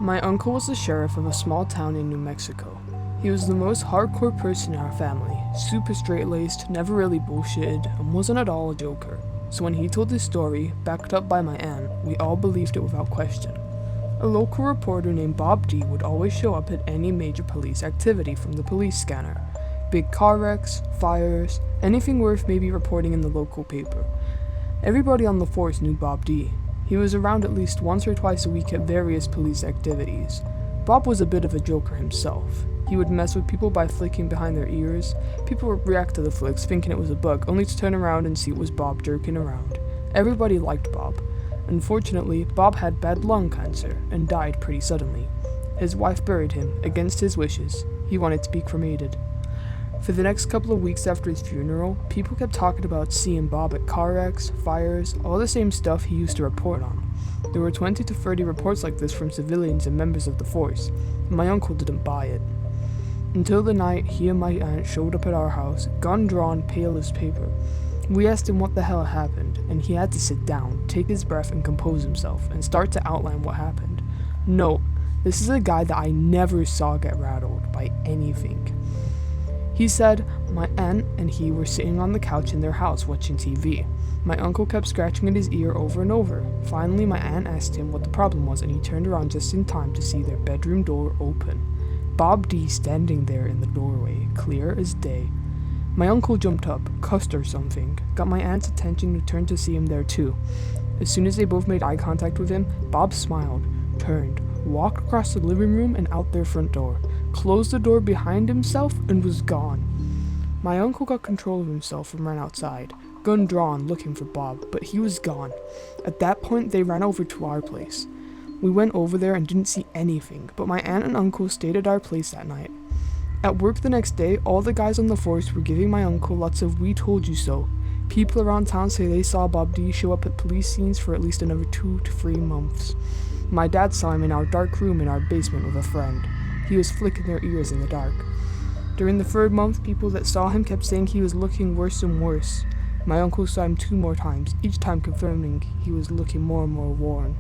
My uncle was the sheriff of a small town in New Mexico. He was the most hardcore person in our family, super straight-laced, never really bullshitted, and wasn't at all a joker. So when he told his story, backed up by my aunt, we all believed it without question. A local reporter named Bob D would always show up at any major police activity from the police scanner. Big car wrecks, fires, anything worth maybe reporting in the local paper. Everybody on the force knew Bob D. He was around at least once or twice a week at various police activities. Bob was a bit of a joker himself. He would mess with people by flicking behind their ears. People would react to the flicks thinking it was a bug, only to turn around and see it was Bob jerking around. Everybody liked Bob. Unfortunately, Bob had bad lung cancer and died pretty suddenly. His wife buried him, against his wishes. He wanted to be cremated. For the next couple of weeks after his funeral, people kept talking about seeing Bob at car wrecks, fires, all the same stuff he used to report on. There were 20 to 30 reports like this from civilians and members of the force, and my uncle didn't buy it. Until the night he and my aunt showed up at our house, gun drawn, pale as paper. We asked him what the hell happened, and he had to sit down, take his breath and compose himself, and start to outline what happened. Note, this is a guy that I never saw get rattled by anything. He said, my aunt and he were sitting on the couch in their house watching TV. My uncle kept scratching at his ear over and over. Finally, my aunt asked him what the problem was, and he turned around just in time to see their bedroom door open. Bob D standing there in the doorway, clear as day. My uncle jumped up, cussed or something, got my aunt's attention to turn to see him there too. As soon as they both made eye contact with him, Bob smiled, turned, walked across the living room and out their front door, closed the door behind himself, and was gone. My uncle got control of himself and ran outside, gun drawn, looking for Bob, but he was gone. At that point, they ran over to our place. We went over there and didn't see anything, but my aunt and uncle stayed at our place that night. At work the next day, all the guys on the force were giving my uncle lots of "we told you so." People around town say they saw Bob D show up at police scenes for at least another 2 to 3 months. My dad saw him in our dark room in our basement with a friend. He was flicking their ears in the dark. During the 3rd month, people that saw him kept saying he was looking worse and worse. My uncle saw him 2 more times, each time confirming he was looking more and more worn.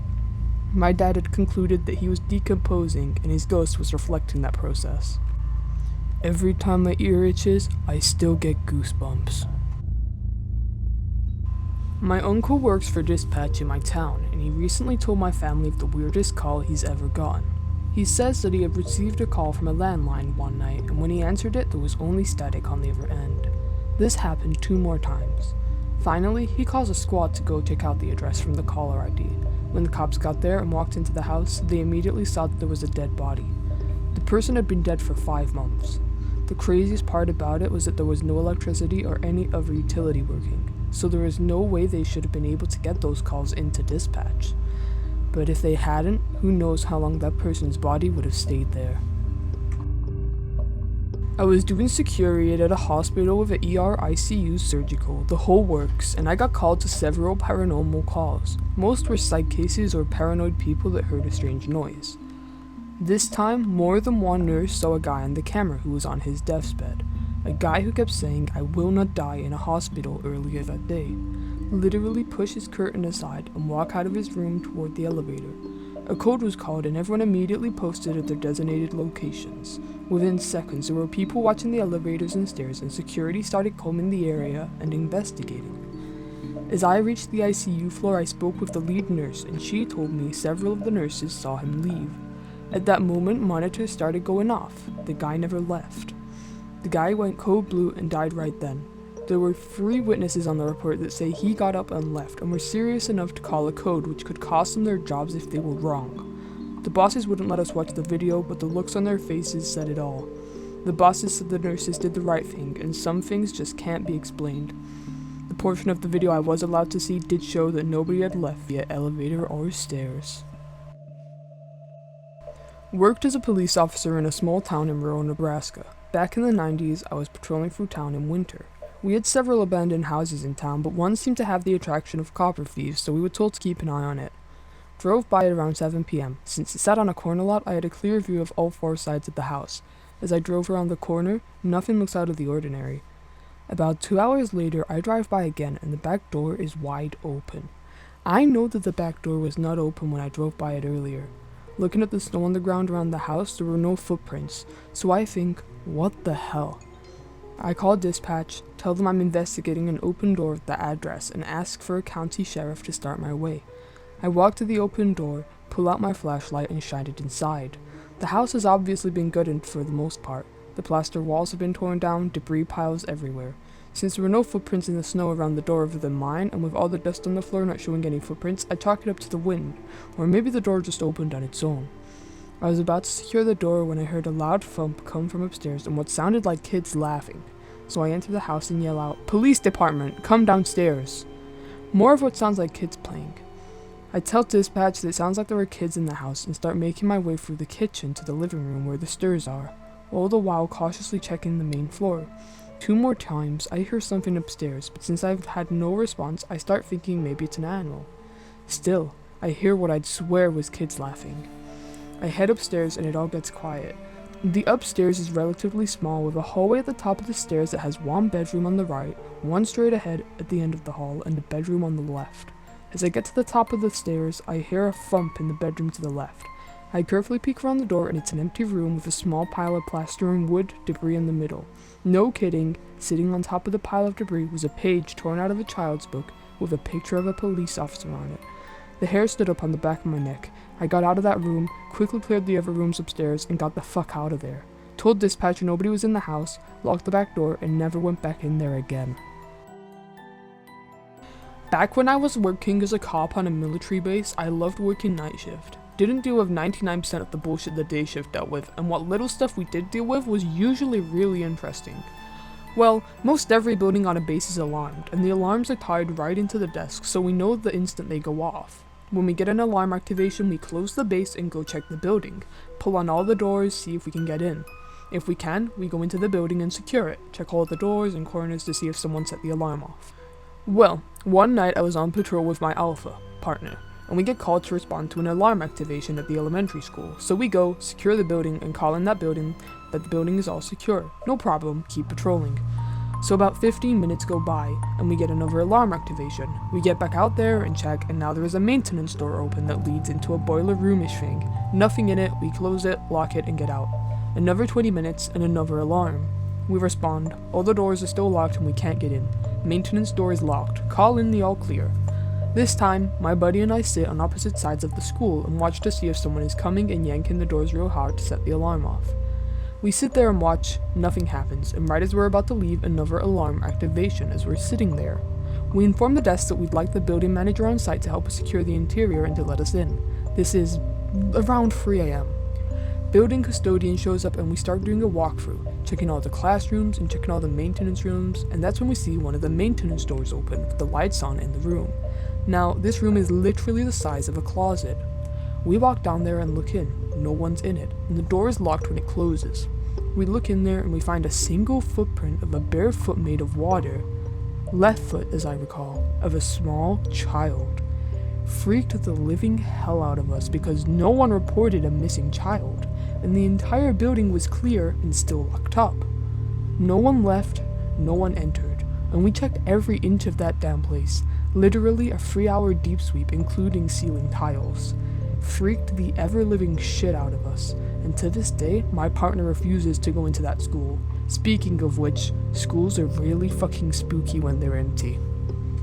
My dad had concluded that he was decomposing and his ghost was reflecting that process. Every time my ear itches, I still get goosebumps. My uncle works for dispatch in my town, and he recently told my family of the weirdest call he's ever gotten. He says that he had received a call from a landline one night, and when he answered it, there was only static on the other end. This happened 2 more times. Finally, he calls a squad to go check out the address from the caller ID. When the cops got there and walked into the house, they immediately saw that there was a dead body. The person had been dead for 5 months. The craziest part about it was that there was no electricity or any other utility working, so there was no way they should have been able to get those calls into dispatch. But if they hadn't, who knows how long that person's body would have stayed there. I was doing security at a hospital with an ER, ICU, surgical, the whole works, and I got called to several paranormal calls. Most were psych cases or paranoid people that heard a strange noise. This time, more than one nurse saw a guy on the camera who was on his deathbed. A guy who kept saying, "I will not die," in a hospital earlier that day. Literally push his curtain aside and walk out of his room toward the elevator. A code was called and everyone immediately posted at their designated locations. Within seconds, there were people watching the elevators and stairs, and security started combing the area and investigating. As I reached the ICU floor, I spoke with the lead nurse, and she told me several of the nurses saw him leave. At that moment, monitors started going off. The guy never left. The guy went code blue and died right then. There were 3 witnesses on the report that say he got up and left and were serious enough to call a code which could cost them their jobs if they were wrong. The bosses wouldn't let us watch the video, but the looks on their faces said it all. The bosses said the nurses did the right thing, and some things just can't be explained. The portion of the video I was allowed to see did show that nobody had left via elevator or stairs. Worked as a police officer in a small town in rural Nebraska. Back in the 90s, I was patrolling through town in winter. We had several abandoned houses in town, but one seemed to have the attraction of copper thieves, so we were told to keep an eye on it. Drove by it around 7 p.m. Since it sat on a corner lot, I had a clear view of all 4 sides of the house. As I drove around the corner, nothing looks out of the ordinary. About 2 hours later, I drive by again, and the back door is wide open. I know that the back door was not open when I drove by it earlier. Looking at the snow on the ground around the house, there were no footprints, so I think, what the hell? I call dispatch, tell them I'm investigating an open door at the address, and ask for a county sheriff to start my way. I walk to the open door, pull out my flashlight, and shine it inside. The house has obviously been gutted for the most part. The plaster walls have been torn down, debris piles everywhere. Since there were no footprints in the snow around the door of the mine, and with all the dust on the floor not showing any footprints, I chalk it up to the wind, or maybe the door just opened on its own. I was about to secure the door when I heard a loud thump come from upstairs and what sounded like kids laughing. So I enter the house and yell out, "Police department, come downstairs!" More of what sounds like kids playing. I tell dispatch that it sounds like there were kids in the house and start making my way through the kitchen to the living room where the stairs are, all the while cautiously checking the main floor. 2 more times, I hear something upstairs, but since I've had no response, I start thinking maybe it's an animal. Still, I hear what I'd swear was kids laughing. I head upstairs and it all gets quiet. The upstairs is relatively small with a hallway at the top of the stairs that has 1 bedroom on the right, 1 straight ahead at the end of the hall, and a bedroom on the left. As I get to the top of the stairs, I hear a thump in the bedroom to the left. I carefully peek around the door and it's an empty room with a small pile of plaster and wood debris in the middle. No kidding, sitting on top of the pile of debris was a page torn out of a child's book with a picture of a police officer on it. The hair stood up on the back of my neck. I got out of that room, quickly cleared the other rooms upstairs, and got the fuck out of there. Told dispatch nobody was in the house, locked the back door, and never went back in there again. Back when I was working as a cop on a military base, I loved working night shift. Didn't deal with 99% of the bullshit the day shift dealt with, and what little stuff we did deal with was usually really interesting. Well, most every building on a base is alarmed, and the alarms are tied right into the desk, so we know the instant they go off. When we get an alarm activation, we close the base and go check the building, pull on all the doors, see if we can get in. If we can, we go into the building and secure it, check all the doors and corners to see if someone set the alarm off. Well, one night I was on patrol with my alpha partner, and we get called to respond to an alarm activation at the elementary school, so we go, secure the building, and call in that the building is all secure. No problem, keep patrolling. So about 15 minutes go by, and we get another alarm activation. We get back out there and check, and now there is a maintenance door open that leads into a boiler roomish thing. Nothing in it, we close it, lock it, and get out. Another 20 minutes, and another alarm. We respond, all the doors are still locked and we can't get in. Maintenance door is locked, call in the all clear. This time, my buddy and I sit on opposite sides of the school and watch to see if someone is coming and yanking the doors real hard to set the alarm off. We sit there and watch, nothing happens, and right as we're about to leave, another alarm activation as we're sitting there. We inform the desk that we'd like the building manager on site to help us secure the interior and to let us in. This is around 3 AM. Building custodian shows up and we start doing a walkthrough, checking all the classrooms and checking all the maintenance rooms, and that's when we see one of the maintenance doors open with the lights on in the room. Now, this room is literally the size of a closet. We walk down there and look in. No one's in it, and the door is locked when it closes. We look in there and we find a single footprint of a bare foot made of water, left foot as I recall, of a small child. Freaked the living hell out of us because no one reported a missing child, and the entire building was clear and still locked up. No one left, no one entered, and we checked every inch of that damn place. Literally a 3-hour deep sweep including ceiling tiles. Freaked the ever-living shit out of us, and to this day, my partner refuses to go into that school. Speaking of which, schools are really fucking spooky when they're empty.